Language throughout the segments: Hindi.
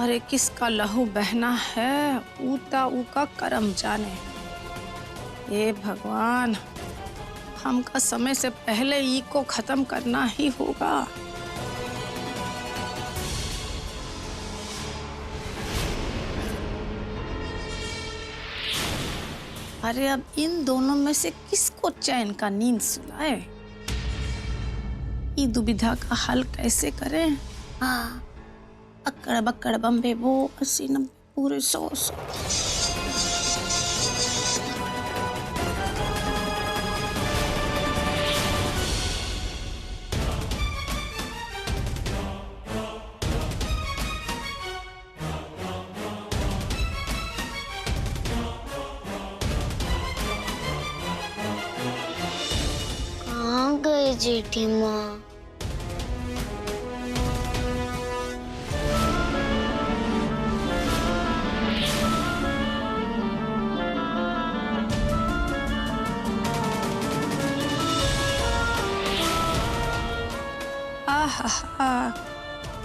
अरे किसका लहू बहना है, ऊता ऊ का करम जाने। हे भगवान, हमका समय से पहले ई को खत्म करना ही होगा। अरे अब इन दोनों में से किसको चैन का नींद सुलाए? ये दुविधा का हल कैसे करें? हाँ, अक्कड़ बक्कड़ बम्बे वो 80-90 पूरे 100। कहाँ गए जेठी माँ? आहा,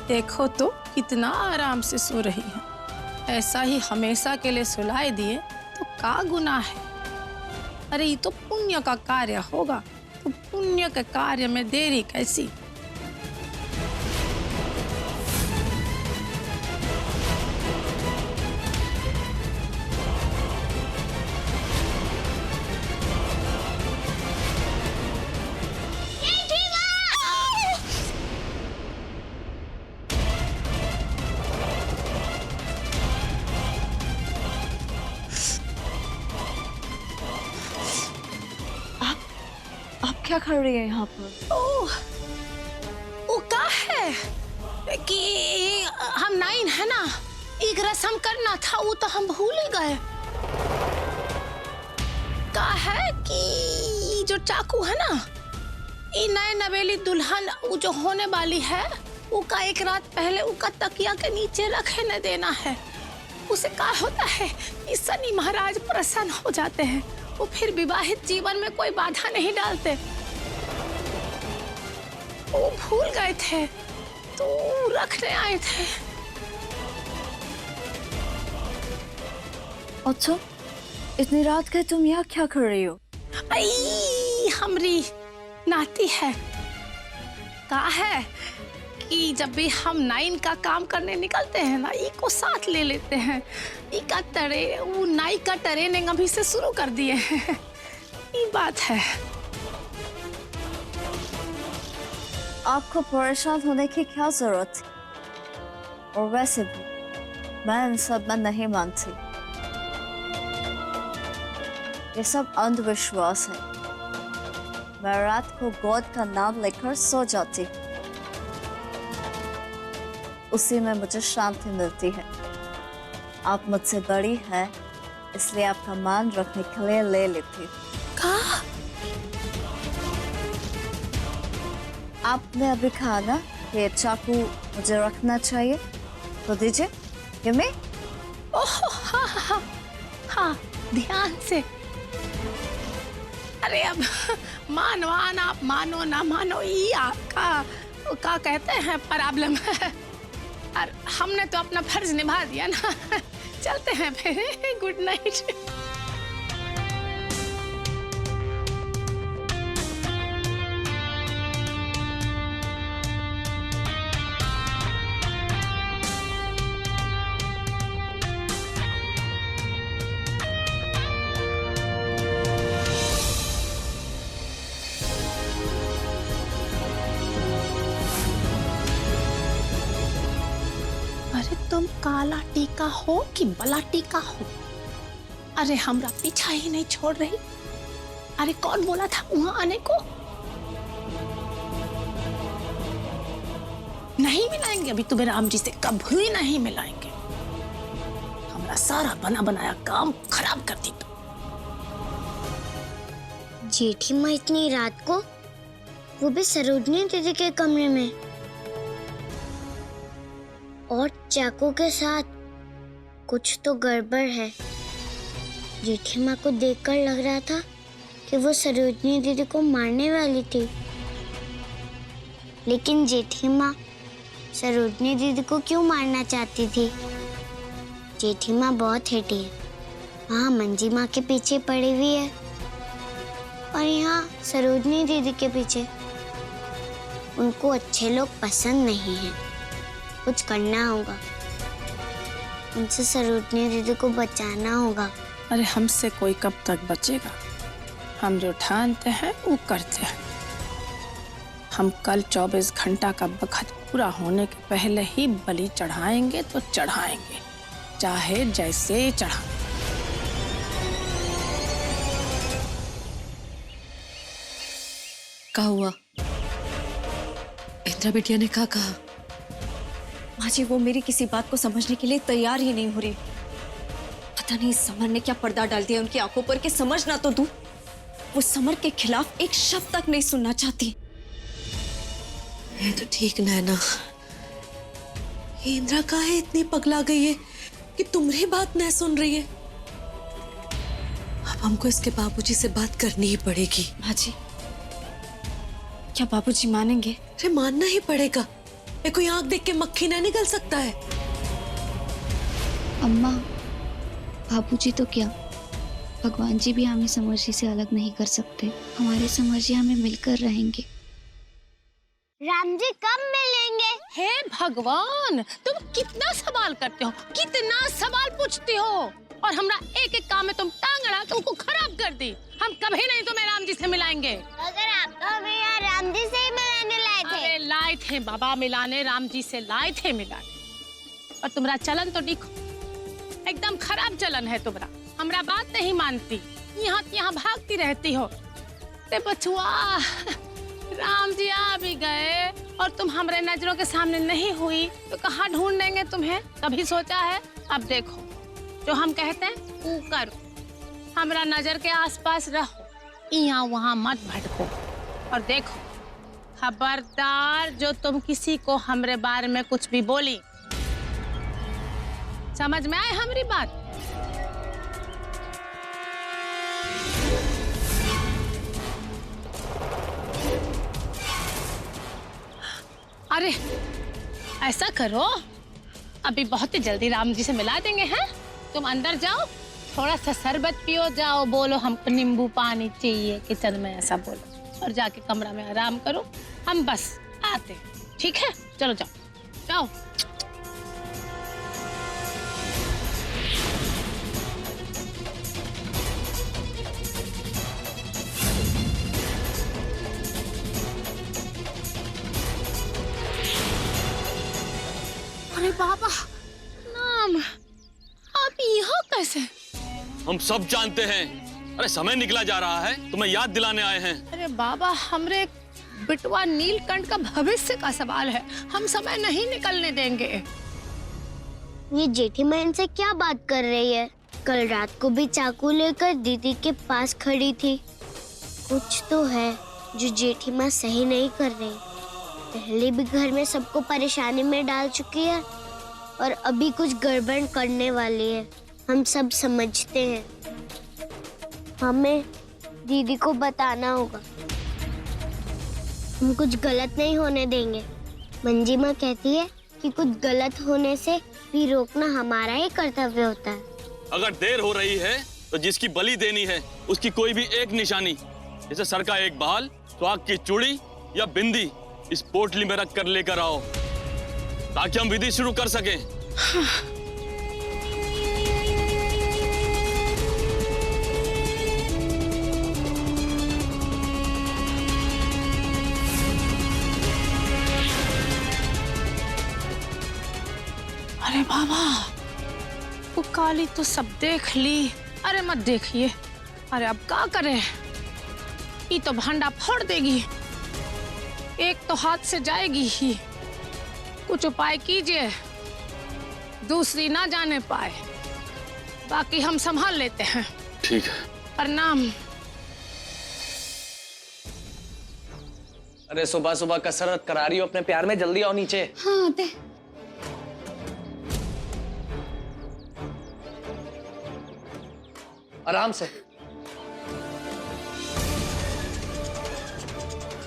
देखो तो कितना आराम से सो रही है। ऐसा ही हमेशा के लिए सुलाए दिए तो का गुनाह है? अरे ये तो पुण्य का कार्य होगा, तो पुण्य के कार्य में देरी कैसी? आप क्या कर रही है यहाँ पर? ओह, वो का है कि हम 9 है ना, एक रस्म करना था, वो तो हम भूल ही गए। का है कि जो चाकू है ना, ये नए नवेली दुल्हन वो जो होने वाली है, वो का एक रात पहले उसका तकिया के नीचे रखे न देना है। उसे क्या होता है कि शनि महाराज प्रसन्न हो जाते हैं, वो फिर विवाहित जीवन में कोई बाधा नहीं डालते। वो भूल गए थे तो रखने आए थे। अच्छा, इतनी रात के तुम यहाँ क्या कर रही हो? आई हमरी नाती है, कहा है कि जब भी हम 9 का काम करने निकलते हैं ना, ई को साथ ले लेते हैं। ई का वो 9 का ट्रेनिंग अभी से शुरू कर दिए हैं। ये बात है। आपको परेशान होने की क्या जरूरत थी? और वैसे भी मैं इन सब में नहीं मानती। ये सब अंधविश्वास है। मैं रात को गॉड का नाम लेकर सो जाती, उसी में मुझे शांति मिलती है। आप मुझसे बड़ी है, इसलिए आपका मान रखने के लिए ले लेती। कहा? आपने अभी कहा ना कि चाकू मुझे रखना चाहिए, तो दीजिए। Give me? ओह हाँ हाँ हाँ, ध्यान से। अरे अब मानवान, आप मानो ना मानो, ये आपका क्या कहते हैं प्रॉब्लम है। और हमने तो अपना फर्ज निभा दिया ना। चलते हैं फिर। Good night. अरे तुम काला टीका हो कि बला टीका हो? अरे हमरा पीछा ही नहीं छोड़ रही। अरे कौन बोला था वहां आने को? नहीं मिलाएंगे अभी तुम्हें राम जी से, कभी नहीं मिलाएंगे। हमारा सारा बना बनाया काम खराब कर दी। जेठी माँ इतनी रात को, वो भी सरोजनी दीदी के कमरे में, और चाकू के साथ। कुछ तो गड़बड़ है। जेठी माँ को देखकर लग रहा था कि वो सरोजनी दीदी को मारने वाली थी, लेकिन जेठी माँ सरोजनी दीदी को क्यों मारना चाहती थी? जेठी माँ बहुत हेटी है। वहाँ मंजी माँ के पीछे पड़ी हुई है और यहाँ सरोजनी दीदी के पीछे। उनको अच्छे लोग पसंद नहीं हैं। कुछ करना होगा, उनसे सरोजनी दीदी को बचाना होगा। अरे हमसे कोई कब तक बचेगा? हम जो ठानते हैं वो करते हैं। हम कल 24 घंटा का वक्त पूरा होने के पहले ही बलि चढ़ाएंगे तो चढ़ाएंगे, चाहे जैसे चढ़ा। क्या हुआ? इंद्रा बिटिया ने क्या कहा? माँ जी, वो मेरी किसी बात को समझने के लिए तैयार ही नहीं हो रही। पता नहीं समर ने क्या पर्दा डाल दिया उनकी आंखों पर कि समझ ना तो दूं, वो समर के खिलाफ एक शब्द तक नहीं सुनना चाहती। ये तो ठीक नैना, इंद्रा काहे इतनी पगला गई है कि तुम्हारी बात नहीं सुन रही है? अब हमको इसके बाबूजी से बात करनी ही पड़ेगी। माँ जी, क्या बाबूजी मानेंगे? अरे मानना ही पड़ेगा। ये कोई आंख देख के मक्खी नहीं निकल सकता है। अम्मा, बाबूजी तो क्या, भगवान जी भी हमें समर जी से अलग नहीं कर सकते। हमारे समर जी हमें मिलकर रहेंगे। राम जी कब मिलेंगे? हे भगवान, तुम कितना सवाल करते हो, कितना सवाल पूछती हो, और हमरा एक एक काम में तुम टांग अड़ा के उनको खराब कर दी। हम कभी नहीं तुम्हें राम जी से मिलाएंगे। अगर आप तो हमें यहाँ राम जी से ही मिलाने लाए थे। अरे लाए थे बाबा मिलाने, राम जी से लाए थे मिलाने। और तुम्हारा चलन तो देखो, एकदम खराब चलन है तुम्हारा। हमरा बात नहीं मानती, यहाँ भागती रहती हो। ते बचुआ, राम जी आ भी गए और तुम हमारे नजरों के सामने नहीं हुई तो कहाँ ढूंढेंगे तुम्हें? कभी सोचा है? अब देखो, जो हम कहते हैं वो करो, हमरा नजर के आसपास रहो, यहाँ वहाँ मत भटको। और देखो, खबरदार जो तुम किसी को हमरे बारे में कुछ भी बोली। समझ में आए हमारी बात? अरे ऐसा करो, अभी बहुत ही जल्दी राम जी से मिला देंगे। हैं तुम अंदर जाओ, थोड़ा सा शरबत पियो, जाओ बोलो हमको नींबू पानी चाहिए, किचन में ऐसा बोलो, और जाके कमरा में आराम करो। हम बस आते, ठीक है? चलो जाओ जाओ। अरे बाबा, नाम आप यहाँ कैसे? हम सब जानते हैं। अरे समय निकला जा रहा है, तुम्हें याद दिलाने आए हैं। अरे बाबा, हमरे बिटवा नीलकंठ का भविष्य का सवाल है, हम समय नहीं निकलने देंगे। ये जेठी माँ इनसे क्या बात कर रही है? कल रात को भी चाकू लेकर दीदी के पास खड़ी थी। कुछ तो है जो जेठी माँ सही नहीं कर रही। पहले भी घर में सबको परेशानी में डाल चुकी है और अभी कुछ गड़बड़ करने वाली है। हम सब समझते हैं, हमें दीदी को बताना होगा। हम कुछ गलत नहीं होने देंगे। मंजी माँ कहती है कि कुछ गलत होने से भी रोकना हमारा ही कर्तव्य होता है। अगर देर हो रही है तो जिसकी बलि देनी है उसकी कोई भी एक निशानी, जैसे सर का एक बाल, सुहाग की चूड़ी या बिंदी, इस पोटली में रख कर लेकर आओ ताकि हम विधि शुरू कर सकें। अरे बाबा, वो काली तो सब देख ली। अरे मत देखिए। अरे अब क्या करें? ये तो भंडा फोड़ देगी, एक तो हाथ से जाएगी ही। कुछ उपाय कीजिए, दूसरी ना जाने पाए। बाकी हम संभाल लेते हैं। ठीक है। प्रणाम। अरे सुबह सुबह कसरत करा रही हो अपने प्यार में, जल्दी आओ नीचे। हाँ आते। आराम से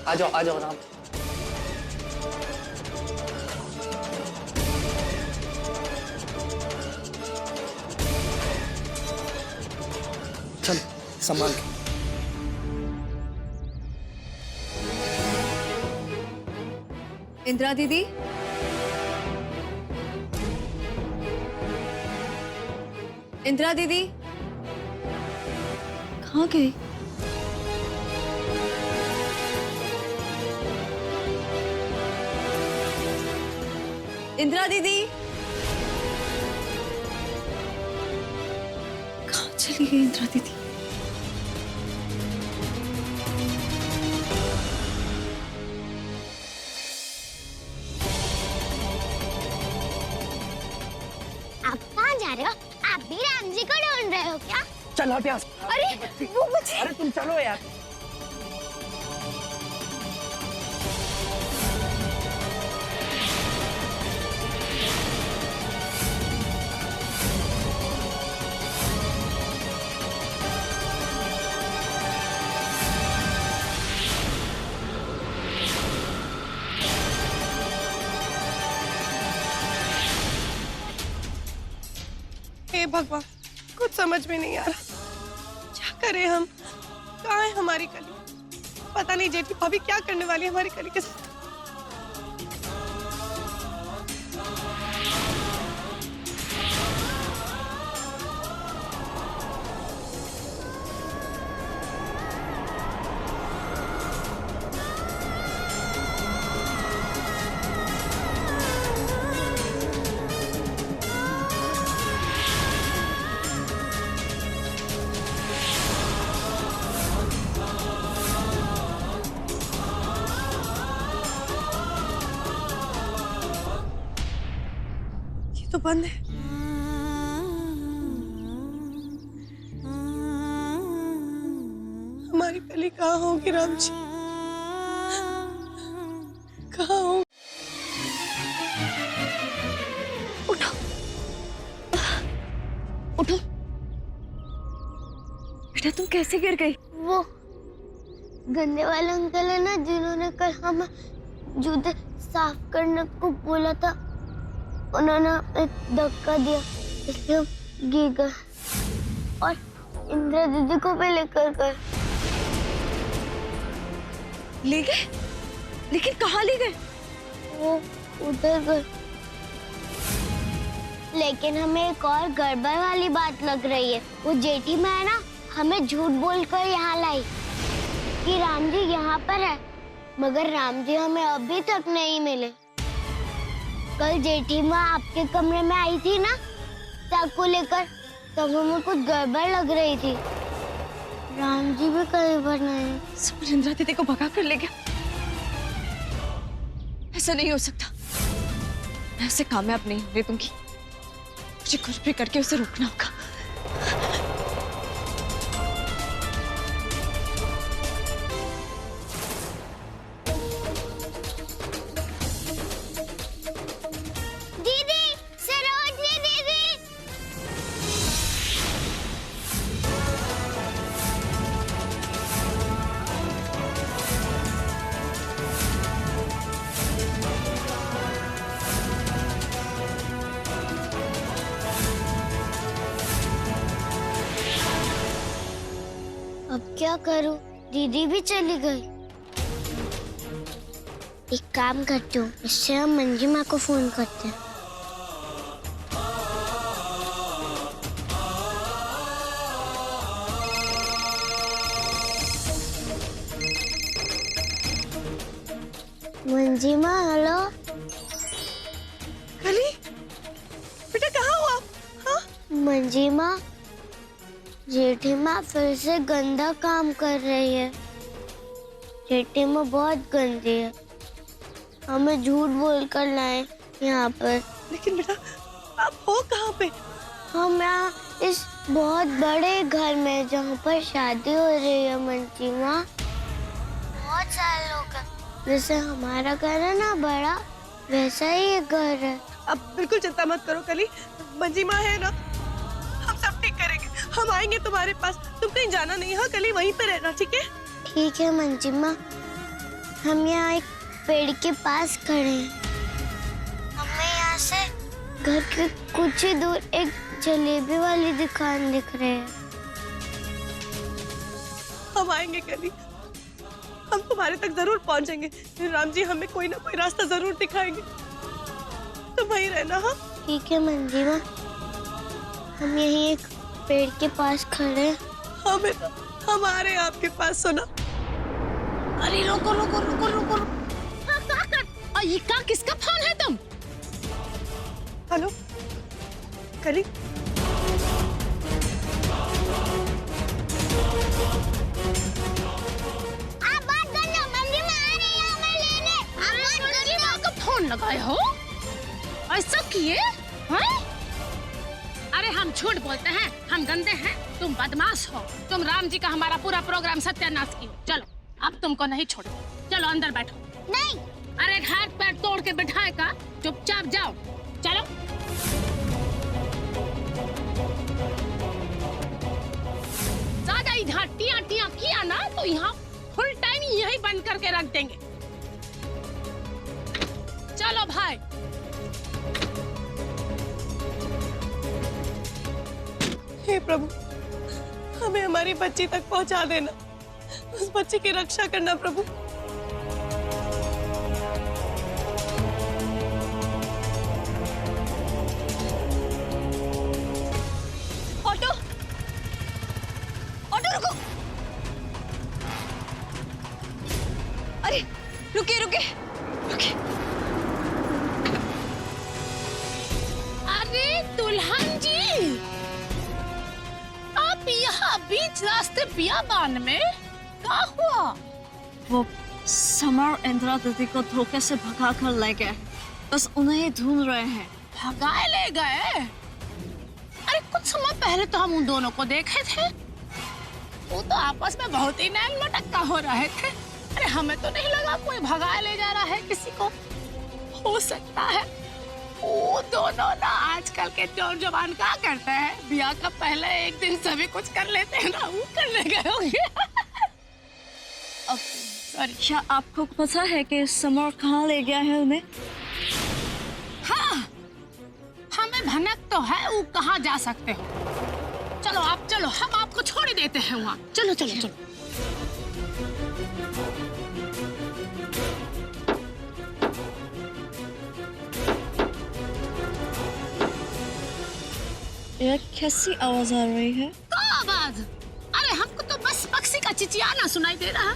आ जाओ आराम। संभाल के। इंदिरा दीदी, इंदिरा दीदी कहाँ गई? इंदिरा दीदी कहाँ चली गई इंदिरा दीदी? आप कहाँ जा रहे हो? आप भी राम जी को ढूंढ रहे हो क्या? चलो प्यास। अरे वो मुझे अरे तुम चलो यार। हे भगवान, कुछ समझ में नहीं आ रहा। क्या करें हम? कहाँ है हमारी कली? पता नहीं जेठी भाभी क्या करने वाली है हमारी कली के साथ। तो बंद है। हमारी कली कहाँ होगी राम जी? कहाँ हो? उठो, उठो बेटा, तुम कैसे गिर गई? वो गंदे वाले अंकल है ना, जिन्होंने कल हमें जूते साफ करने को बोला था, उन्होंने एक धक्का दिया, इसलिए हम गिर गए और इंदिरा दीदी को भी लेकर गए। ले गए? लेकिन कहाँ ले गए? वो उधर गए। लेकिन हमें एक और गड़बड़ वाली बात लग रही है। वो जेठी माँ है ना, हमें झूठ बोलकर यहाँ लाई कि राम जी यहाँ पर है, मगर राम जी हमें अभी तक नहीं मिले। कल जेठी माँ आपके कमरे में आई थी ना चाकू लेकर, तब हमें कुछ गड़बड़ लग रही थी। राम जी भी कहीं पर नहीं। समर इंदिरा दीदी को भगा कर ले गया। ऐसा नहीं हो सकता, मैं उसे कामयाब नहीं होने दूंगी। मुझे कुछ भी करके उसे रोकना होगा। दीदी, सरोजनी दीदी। अब क्या करूं? दीदी भी चली गई। एक काम करती हूँ, इससे हम मंजिमा को फोन करते हैं। मंजिमा, हेलो। कली, बेटा कहाँ हो आप? हाँ? मंजिमा, जेठी माँ फिर से गंदा काम कर रही है। जेठी माँ बहुत गंदी है, हमें झूठ बोलकर लाए यहाँ पर। लेकिन बेटा आप हो कहाँ पे? हम यहाँ इस बहुत बड़े घर में, जहाँ पर शादी हो रही है मंजिमा। बहुत सारे लोग हैं, जैसे हमारा घर है ना बड़ा, वैसा ही ये घर है। अब बिल्कुल चिंता मत करो कली, मंजिमा है ना, हम सब ठीक करेंगे। हम आएंगे तुम्हारे पास, तुम कहीं जाना नहीं। हाँ कली, वहीं पे रहना, ठीक है? ठीक है मंजिमा, हम यहाँ एक पेड़ के पास खड़े हैं। हमें यहाँ से घर के कुछ ही दूर एक जलेबी वाली दुकान दिख रही है। हम आएंगे कली, हम तुम्हारे तक जरूर पहुंचेंगे। राम जी हमें कोई ना कोई रास्ता जरूर दिखाएंगे। तुम वहीं रहना। हाँ ठीक है मंजिमा, हम यहीं एक पेड़ के पास खड़े हैं। हाँ बेटा, हम आ रहे हैं आपके पास। सुना, अरे रुको रुको रुको रुको, ये का किसका फोन है तुम? हेलो कली, आप बात करना, मंजिमा आ रही है हमें लेने। मंजिमा का फोन लगाए हो? ऐसा किए? हैं? अरे हम झूठ बोलते हैं, हम गंदे हैं, तुम बदमाश हो। तुम राम जी का हमारा पूरा प्रोग्राम सत्यानाश किए। चलो अब तुमको नहीं छोड़ो, चलो अंदर बैठो। नहीं, अरे हाथ पैर तोड़ के बिठाए का, चुपचाप जाओ। चलो ज्यादा इधर टिया टिया किया ना तो यहाँ फुल टाइम यही बंद करके रख देंगे। चलो भाई। हे प्रभु, हमें हमारी बच्ची तक पहुंचा देना, उस बच्ची की रक्षा करना प्रभु। ऑटो, ऑटो रुको। अरे रुके रुके रुके। अरे दुल्हन जी, आप यहाँ बीच रास्ते बियाबान में क्या हुआ? वो समर इंदिरा दीदी को धोखे से भगा कर ले गए, बस उन्हें ही ढूंढ रहे हैं। भगाए ले गए? अरे कुछ समय पहले तो हम उन दोनों को देखे थे, वो तो आपस में बहुत ही नैन मटक्का हो रहे थे। अरे हमें तो नहीं लगा कोई भगाए ले जा रहा है किसी को। हो सकता है वो दोनों ना आजकल के नौजवान क्या करते हैं, ब्याह का पहले एक दिन सभी कुछ कर लेते हैं ना, वो करने गए होंगे। सॉरी, क्या आपको पता है कि समर कहाँ ले गया है उन्हें? हाँ, हमें भनक तो है वो कहाँ जा सकते हो। चलो आप चलो, हम आपको छोड़ ही देते हैं वहाँ। चलो चलो चलो। ये कैसी आवाज आ रही है? क्या आवाज? अरे हमको तो बस पक्षी का चिचियाना सुनाई दे रहा है।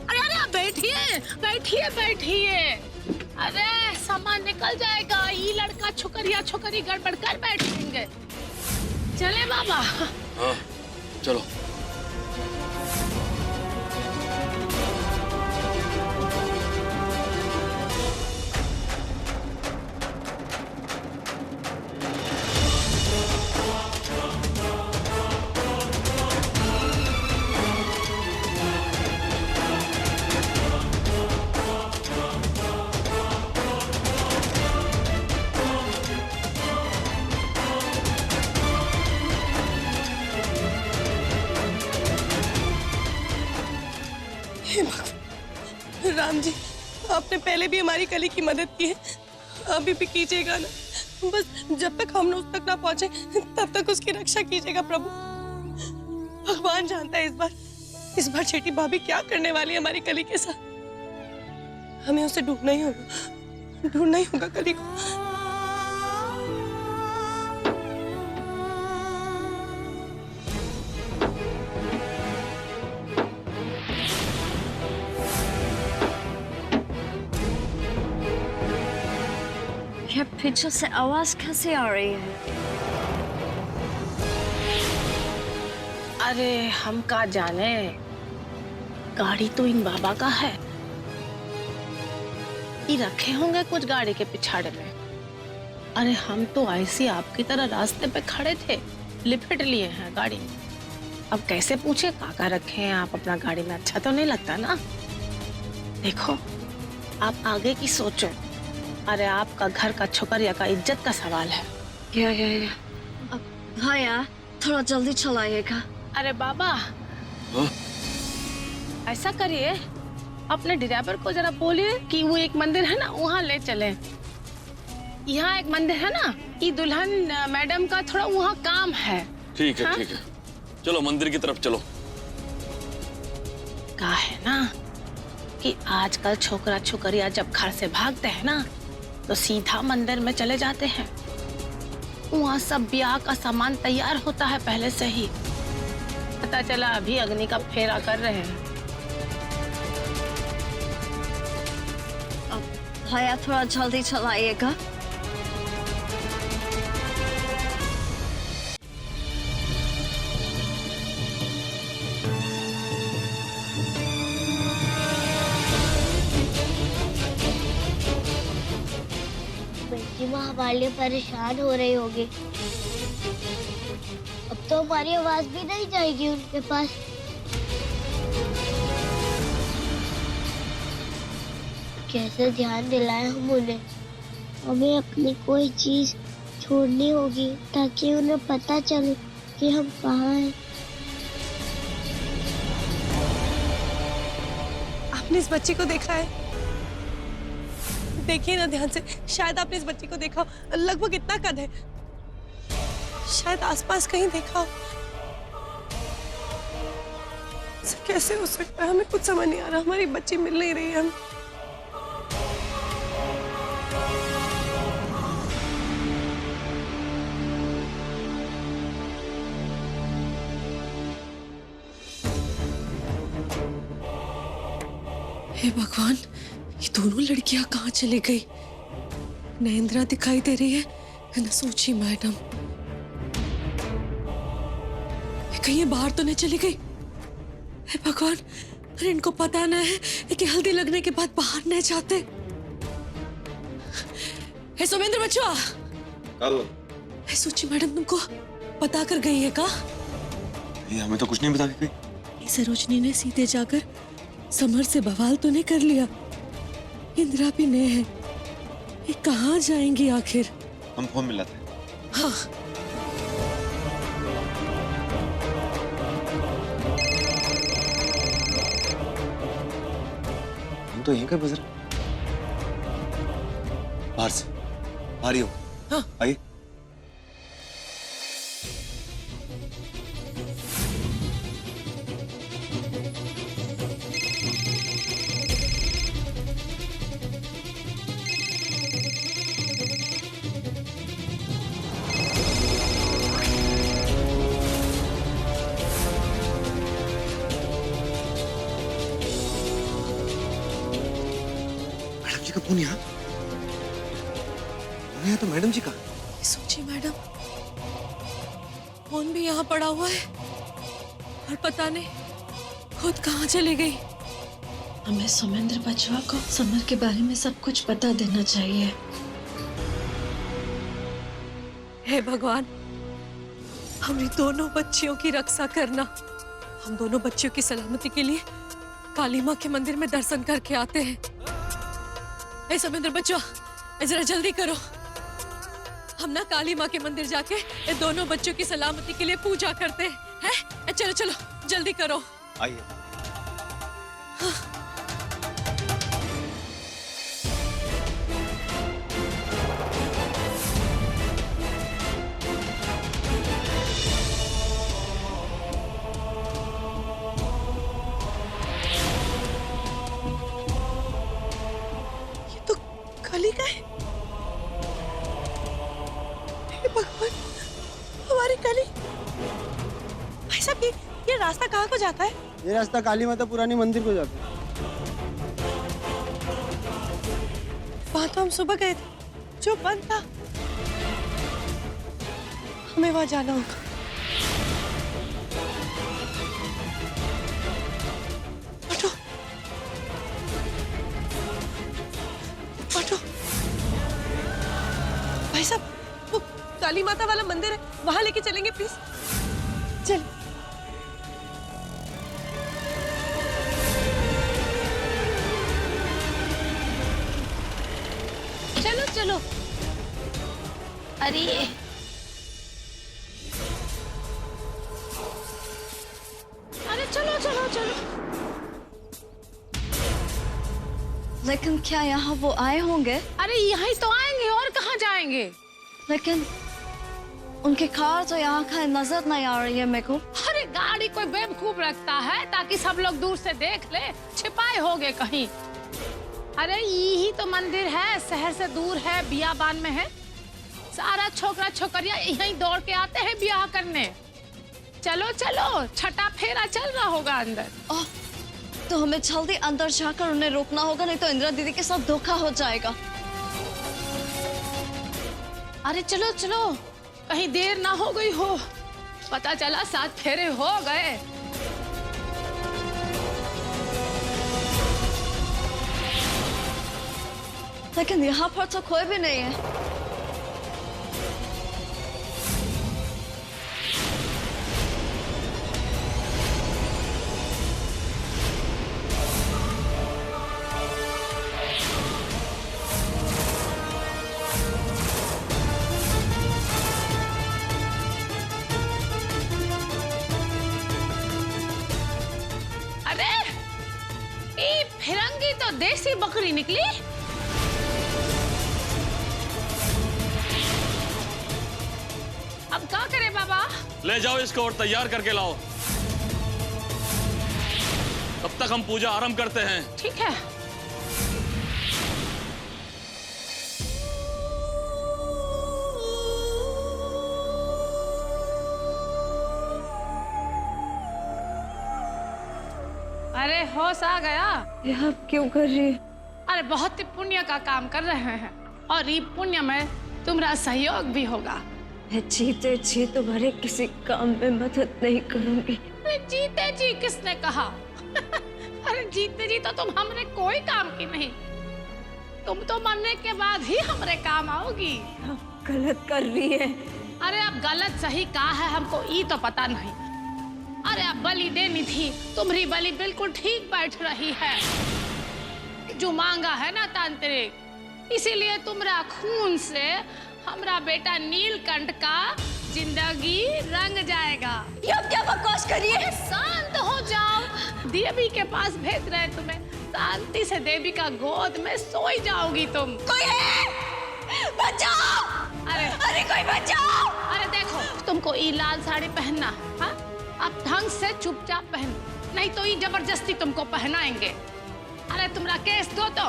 अरे अरे आप बैठिए बैठिए बैठिए। अरे सामान निकल जाएगा, ये लड़का छोकरिया छोकरी गड़बड़ कर बैठेंगे। चले बाबा। हाँ चलो। हे भगवान, राम जी आपने पहले भी हमारी कली की मदद की है, अभी भी कीजिएगा ना। बस जब तक हम उस तक ना पहुंचे तब तक उसकी रक्षा कीजिएगा प्रभु। भगवान जानता है इस बार छेटी भाभी क्या करने वाली है हमारी कली के साथ। हमें उसे ढूंढना ही होगा कली को। ये पीछे से आवाज कैसे आ रही है? अरे हम का जाने, गाड़ी तो इन बाबा का है, ये रखे होंगे कुछ गाड़ी के पिछाड़े में। अरे हम तो ऐसे आपकी तरह रास्ते पे खड़े थे, लिपट लिए हैं गाड़ी। अब कैसे पूछे काका रखे हैं आप अपना गाड़ी में? अच्छा तो नहीं लगता ना। देखो आप आगे की सोचो। अरे आपका घर का छोकरिया का इज्जत का सवाल है। या हाँ यार, थोड़ा जल्दी चलाइएगा। अरे बाबा ऐसा करिए, अपने ड्राइवर को जरा बोलिए कि वो एक मंदिर है ना वहाँ ले चले। यहाँ एक मंदिर है ना, ये दुल्हन मैडम का थोड़ा वहाँ काम है। ठीक है हाँ? ठीक है, चलो मंदिर की तरफ चलो। कहा है ना कि आजकल छोकरा छोकरिया जब घर से भागते हैं ना तो सीधा मंदिर में चले जाते हैं। वहाँ सब ब्याह का सामान तैयार होता है पहले से ही। पता चला अभी अग्नि का फेरा कर रहे हैं। अब भैया थोड़ा जल्दी चलाइएगा। बल्कि वो हमारे लिए परेशान हो रही होगी। अब तो हमारी आवाज भी नहीं जाएगी उनके पास। कैसे ध्यान दिलाएं हम उन्हें। हमें अपनी कोई चीज छोड़नी होगी ताकि उन्हें पता चले कि हम कहाँ हैं। आपने इस बच्ची को देखा है? देखिए ना ध्यान से, शायद आपने इस बच्ची को देखा हो। लगभग इतना कद है, शायद आसपास कहीं देखा हो। ऐसा कैसे हो सकता है? हमें कुछ समझ नहीं आ रहा। हमारी बच्ची मिल नहीं रही है हमें। हे भगवान, ये दोनों लड़कियां कहाँ चली गई? न इंदिरा दिखाई दे रही है न सूची मैडम। कहीं ये बाहर तो नहीं चली गई? हे भगवान, अरे इनको पता न है कि हल्दी लगने के बाद बाहर नहीं जाते। हे सोमेंद्र बच्चुआ, हे सूची मैडम तुमको पता कर गई है का? ये हमें तो कुछ नहीं बता के गई। सरोजनी ने सीधे जाकर समर से बवाल तो नहीं कर लिया? इंदिरा भी नहीं है, ये कहाँ जाएंगी आखिर? हम फोन मिलाते हैं। हाँ। हम तो यहीं का गुजरा। बाहर से बाहर ही हो। हाँ। आइए। मैडम जी का फोन यहाँ? यहाँ तो मैडम जी का। सोची मैडम, फोन भी यहाँ पड़ा हुआ है और पता नहीं खुद कहाँ चली गई। हमें सोमेंद्र बचवा को समर के बारे में सब कुछ बता देना चाहिए। हे भगवान, हमारी दोनों बच्चियों की रक्षा करना। हम दोनों बच्चियों की सलामती के लिए काली माँ के मंदिर में दर्शन करके आते हैं। हे सोमेंद्र बच्चों, जरा जल्दी करो। हम ना काली माँ के मंदिर जाके ये दोनों बच्चों की सलामती के लिए पूजा करते हैं। चलो चलो जल्दी करो। आइए। ये तो काली का है। हे भगवान, हमारी काली। भाई साहब, ये रास्ता कहाँ को जाता है? ये रास्ता काली माता पुरानी मंदिर को जाता है। वहाँ तो हम सुबह गए थे, जो बंद था। हमें वहाँ जाना होगा। Auto, auto. भाई साहब, वो काली माता वाला मंदिर है, वहाँ लेके चलेंगे प्लीज। चल। चलो चलो। अरे अरे चलो चलो चलो। लेकिन क्या यहाँ वो आए होंगे? अरे यहीं तो आएंगे, और कहाँ जाएंगे? लेकिन उनकी कार तो यहाँ कहीं नजर नहीं आ रही है मेरे को। अरे गाड़ी साड़ी कोई बेवकूफ रखता है ताकि सब लोग दूर से देख ले, छिपाए होगे कहीं। अरे यही तो मंदिर है, शहर से दूर है, बियाबान में है। सारा छोकरा छोकरिया यहीं दौड़ के आते हैं ब्याह करने। चलो चलो, छठा फेरा चल रहा होगा अंदर। तो हमें जल्दी अंदर जाकर उन्हें रोकना होगा, नहीं तो इंदिरा दीदी के साथ धोखा हो जाएगा। अरे चलो चलो, कहीं देर ना हो गई हो। पता चला 7 फेरे हो गए। लेकिन यहाँ पर तो कोई भी नहीं है। अरे ये फिरंगी तो देसी बकरी निकली। अब क्या करे बाबा? ले जाओ इसको और तैयार करके लाओ। तब तक हम पूजा आरंभ करते हैं। ठीक है। अरे होश आ गया? ये आप क्यों कर रही है? अरे बहुत ही पुण्य का काम कर रहे हैं और ये पुण्य में तुम्हारा सहयोग भी होगा। मैं जीते जी तुम्हारे किसी काम में मदद नहीं करूंगी। अरे जीते जी किसने कहा? अरे जीते जी तो तुम हमरे कोई काम की नहीं। तुम तो मरने के बाद ही हमरे काम आओगी। आप गलत कर रही है। अरे अब गलत सही कहा है हमको ये तो पता नहीं। अरे अब बलि देनी थी, तुम्हारी बलि बिल्कुल ठीक बैठ रही है। जो मांगा है ना तांत्रिक, इसीलिए तुम्हारा खून से हमरा बेटा नीलकंठ का जिंदगी रंग जाएगा। ये आप क्या बकवास कर रही है? शांत हो जाओ, देवी के पास भेज रहे हैं तुम्हें। शांति से देवी का गोद में सोई जाओगी तुम। कोई है? बचाओ! अरे कोई बचाओ! अरे देखो, तुमको ये लाल साड़ी पहनना, हाँ? अब ढंग से चुपचाप पहन, नहीं तो ये जबरदस्ती तुमको पहनाएंगे। अरे तुम्हारा केस दो तो।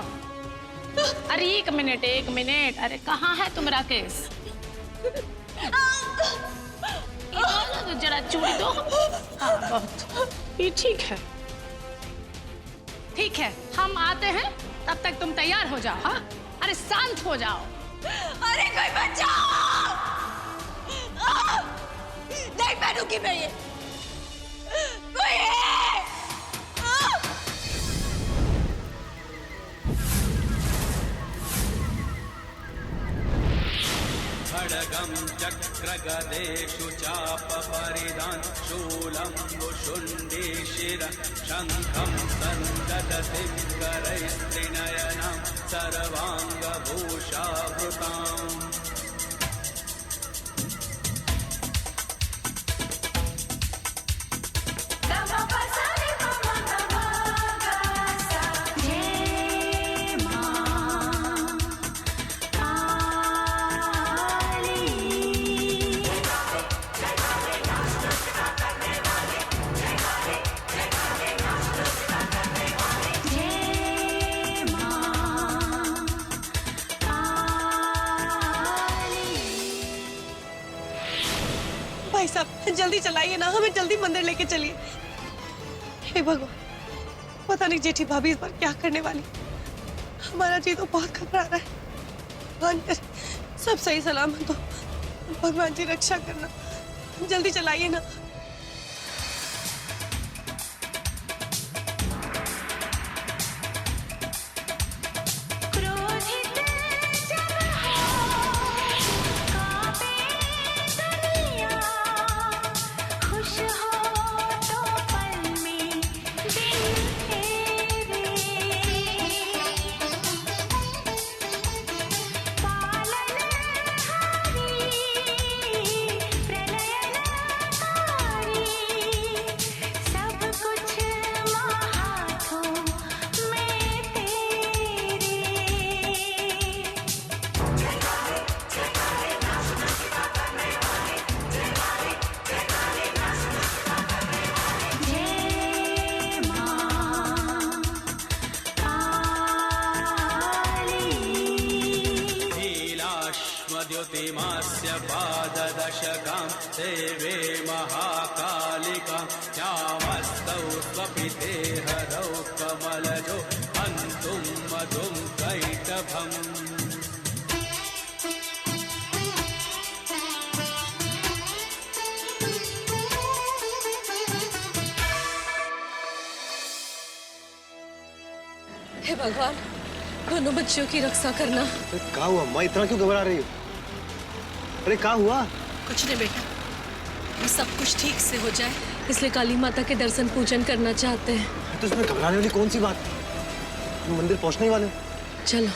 अरे एक मिनट। अरे कहाँ है तुम्हारा केस? तो जरा चूड़ी दो। हाँ बहुत ये ठीक है। ठीक है, हम आते हैं, तब तक तुम तैयार हो जाओ। हाँ अरे शांत हो जाओ। अरे कोई बचाओ! नहीं पहनूंगी मैं ये। कोई है? खड्गं चक्रगदेषु चापपरिधान शूलं वुशुण्डी शिर शङ्खं सन्ददतिं करैस्त्रिनयनं सर्वाङ्गभूषावृताम्। भाई साहब जल्दी चलाइए ना, हमें जल्दी मंदिर लेके चलिए। हे भगवान, पता नहीं जेठी भाभी इस बार क्या करने वाली। हमारा जी तो बहुत घबरा रहा है। भगवान करे सब सही सलामत हो। भगवान जी रक्षा करना, जल्दी चलाइए ना। दशकां देवे महाकालिकां श्यामस्तौ स्वपिते हरौ कमलजो हन्तुं मधुं कैटभम् हे भगवान, दोनों बच्चियों की रक्षा करना। अरे क्या हुआ अम्मा, इतना क्यों घबरा रही हो? अरे क्या हुआ? कुछ नहीं बेटा, ये सब कुछ ठीक से हो जाए इसलिए काली माता के दर्शन पूजन करना चाहते हैं। तो इसमें घबराने वाली कौन सी बात है? हम मंदिर पहुंचने ही वाले हैं। चलो।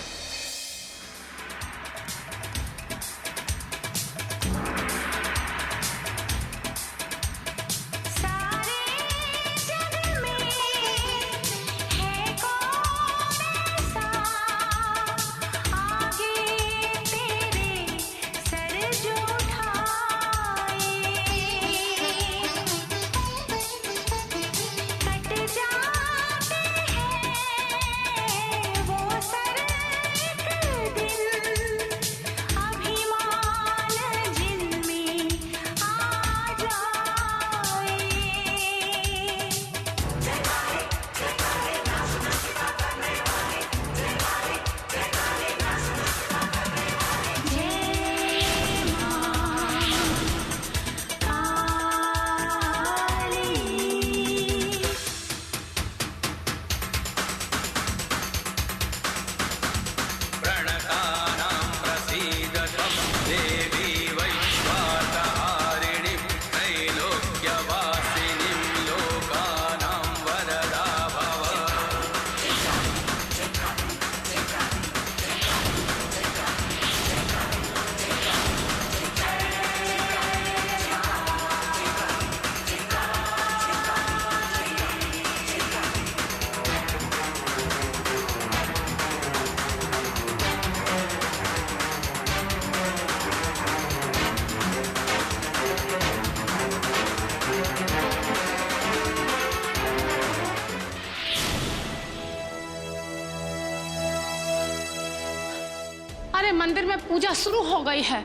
अरे मंदिर में पूजा शुरू हो गई है,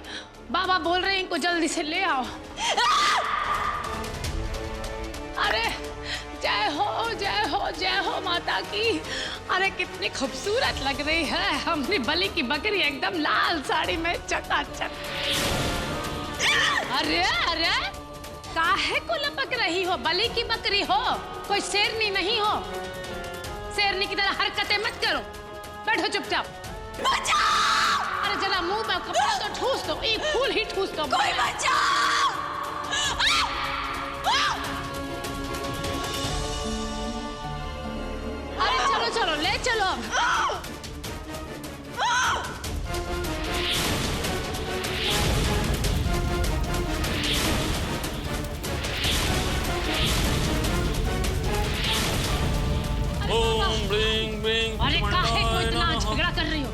बाबा बोल रहे हैं इनको जल्दी से ले आओ। अरे जय हो जय हो जय हो माता की। अरे कितनी खूबसूरत लग रही है अपनी बलि की बकरी, एकदम लाल साड़ी में चकाचक। अरे अरे काहे को लपक रही हो? बलि की बकरी हो, कोई शेरनी नहीं हो। शेरनी की तरह हरकतें मत करो, बैठो चुपचाप। अरे जरा मुंह में कपड़ा तो ठूस दो, एक फूल ही ठूस दो। कोई बचाओ! अरे चलो चलो ले चलो। ओम ब्लिंग ब्लिंग। अरे काहे को इतना झगड़ा कर रही हो?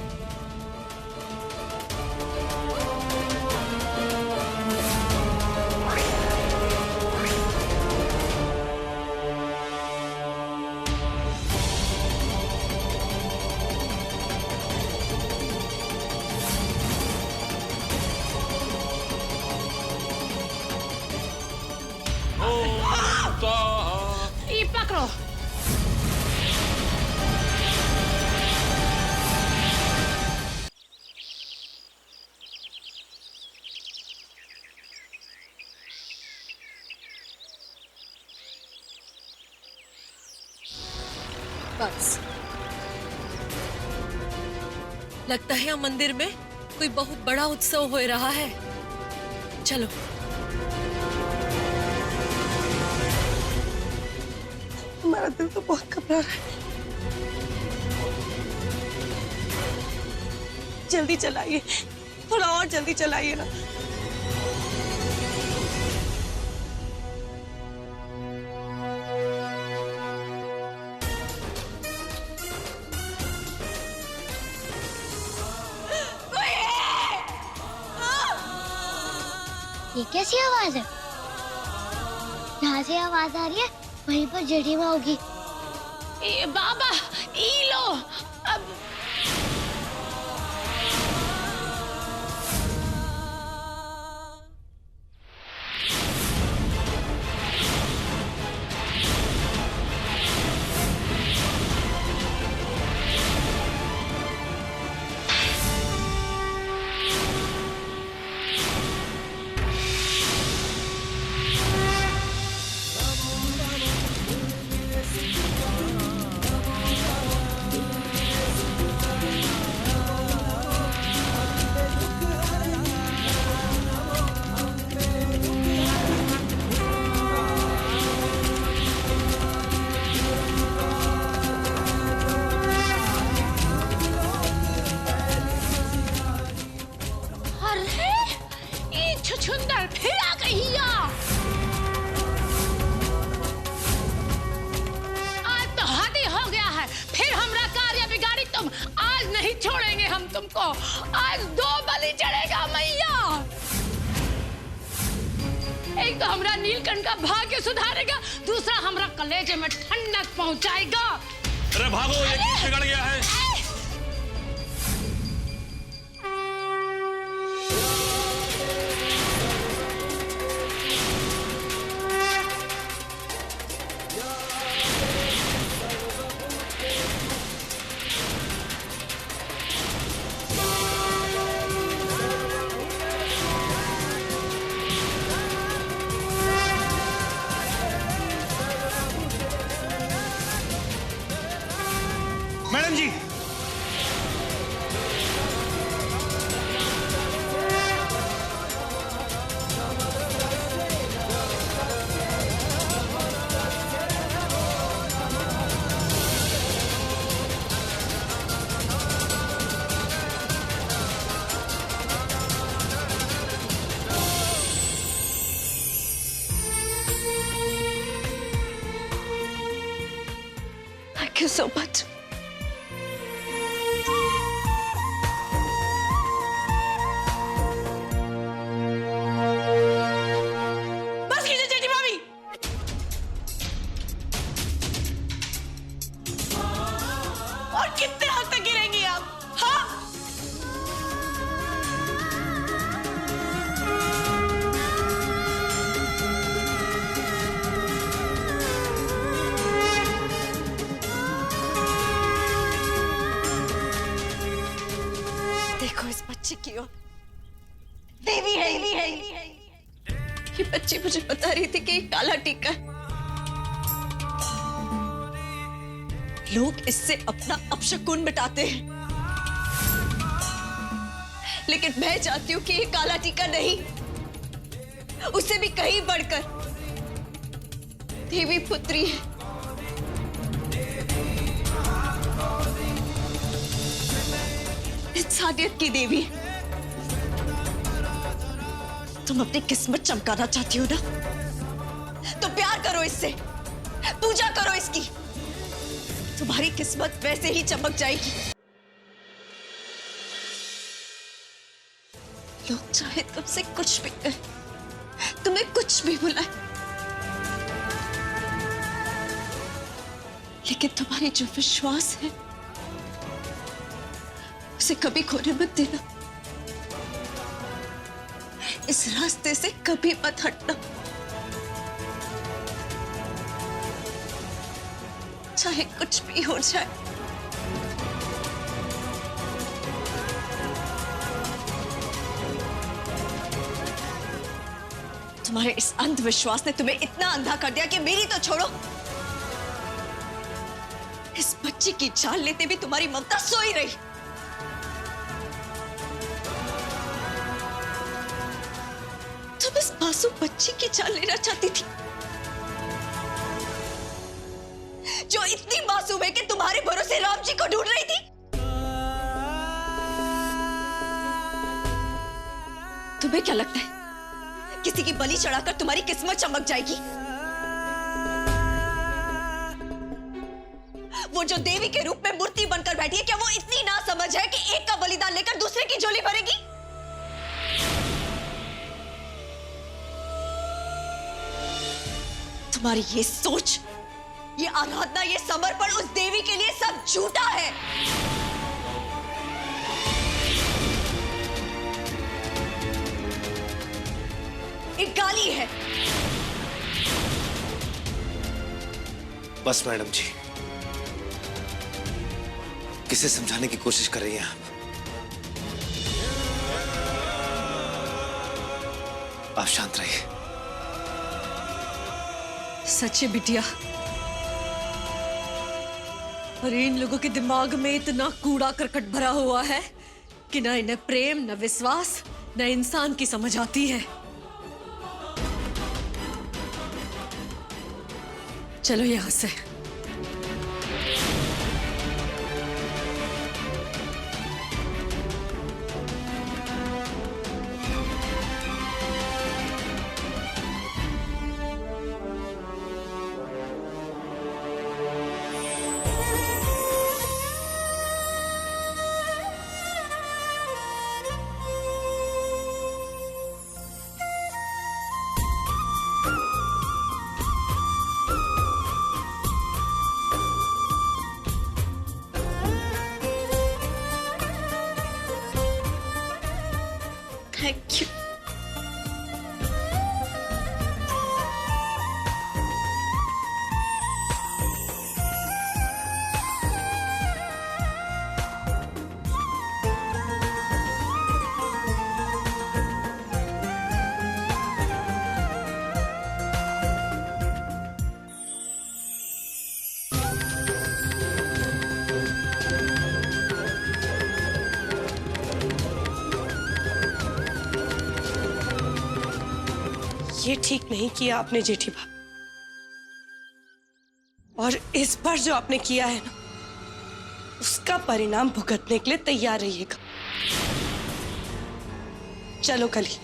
ये पकड़ो। बस लगता है यहाँ मंदिर में कोई बहुत बड़ा उत्सव हो रहा है। चलो। हमारा दिल तो बहुत घबरा रहा है। जल्दी चलाइए, थोड़ा और जल्दी चलाइए ना। ये कैसी आवाज है? जहाँ से आवाज आ रही है वहीं पर जेठीमा होगी। बाबा ई लो अब। तुमको। आज 2 बलि चढ़ेगा मैया। एक तो हमरा नीलकंठ का भाग्य सुधारेगा, दूसरा हमरा कलेजे में ठंडक पहुंचाएगा। अरे भागो, ये केस बिगड़ गया है। Madam ji, Thank you so much. बस कीजिए जेठी भाभी। और कितने हद तक गिरेंगी आप? हाँ? देखो इस बच्चे की ओर, देवी है, देवी है। ये बच्ची मुझे बता रही थी कि ये काला टीका है। लोग इससे अपना अपशकुन मिटाते हैं, लेकिन मैं चाहती हूं कि ये काला टीका नहीं, उससे भी कहीं बढ़कर देवी पुत्री है। इंसानियत की देवी। तुम अपनी किस्मत चमकाना चाहती हो ना, तो प्यार करो इससे, पूजा करो इसकी, तुम्हारी किस्मत वैसे ही चमक जाएगी। लोग चाहे तुमसे कुछ भी करें, तुम्हें कुछ भी बुलाए, लेकिन तुम्हारी जो विश्वास है उसे कभी खोने मत देना। इस रास्ते से कभी मत हटना, चाहे कुछ भी हो जाए। तुम्हारे इस अंधविश्वास ने तुम्हें इतना अंधा कर दिया कि मेरी तो छोड़ो, इस बच्ची की जान लेते भी तुम्हारी ममता सोई रही। तुम इस मासूम बच्ची की जान लेना चाहती थी, जो इतनी मासूम है कि तुम्हारे भरोसे राम जी को ढूंढ रही थी। तुम्हें क्या लगता है किसी की बलि चढ़ाकर तुम्हारी किस्मत चमक जाएगी? वो जो देवी के रूप में मूर्ति बनकर बैठी है, क्या वो इतनी नासमझ है कि एक का बलिदान लेकर दूसरे की झोली भरेगी? तुम्हारी ये सोच, ये आराधना, ये समर्पण उस देवी के लिए सब झूठा है। एक गाली है। बस मैडम जी, किसे समझाने की कोशिश कर रही हैं आप शांत रहिए। सच है बिटिया, और इन लोगों के दिमाग में इतना कूड़ा करकट भरा हुआ है कि ना इन्हें प्रेम, न विश्वास, न इंसान की समझ आती है। चलो यहां से। ये ठीक नहीं किया आपने जेठी भाभी, और इस बार जो आपने किया है ना, उसका परिणाम भुगतने के लिए तैयार रहिएगा। चलो कली।